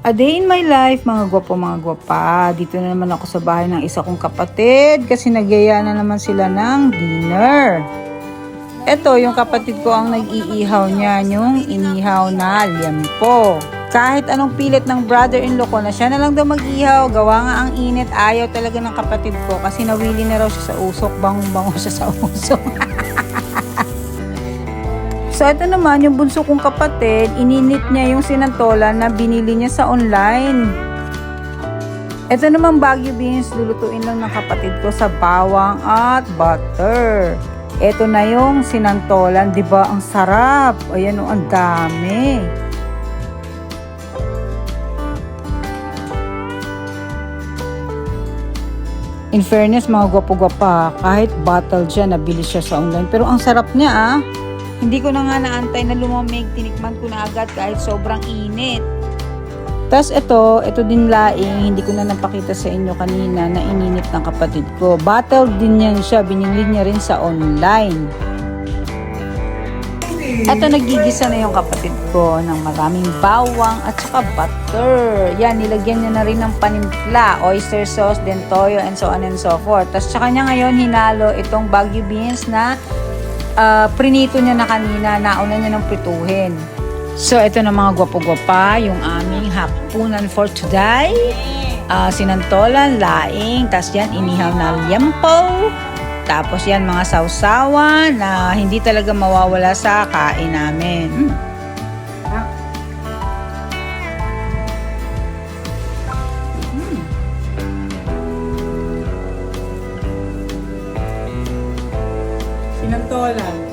A day in my life, mga gwapo, mga gwapa. Dito na naman ako sa bahay ng isa kong kapatid kasi nagyaya na naman sila ng dinner. Ito, yung kapatid ko ang nag-iihaw niya, yung inihaw na liempo. Kahit anong pilit ng brother-in-law ko na siya na lang daw mag-ihaw, gawa nga ang init, ayaw talaga ng kapatid ko kasi nawili na raw siya sa usok, bangong-bango siya sa usok. So, ito naman, yung bunso kong kapatid, ininit niya yung sinantolan na binili niya sa online. Ito naman, Baguio beans, lulutuin lang ng kapatid ko sa bawang at butter. Ito na yung sinantolan, di ba? Ang sarap. Ayan o, ang dami. In fairness, mga gwapo-gwapa, kahit bottle dyan, nabili siya sa online. Pero ang sarap niya ah. Hindi ko na nga naantay na lumamig, tinikman ko na agad kahit sobrang init. Tapos ito din laing, hindi ko na napakita sa inyo kanina na ininit ng kapatid ko. Bottle din yan siya, binili niya rin sa online. Ito, nagigisa na yung kapatid ko ng maraming bawang at saka butter. Yan, nilagyan niya na rin ng panimpla, oyster sauce, then toyo, and so on and so forth. Tapos saka niya ngayon hinalo itong Baguio beans na prinito niya na kanina, nauna niya ng prituhin. So, ito na mga gwapo-gwapa, yung aming hapunan for today. Sinantolan, laing, tas yan, inihaw na liempo. Tapos yan, mga sausawan na hindi talaga mawawala sa kain namin. Sinantolan.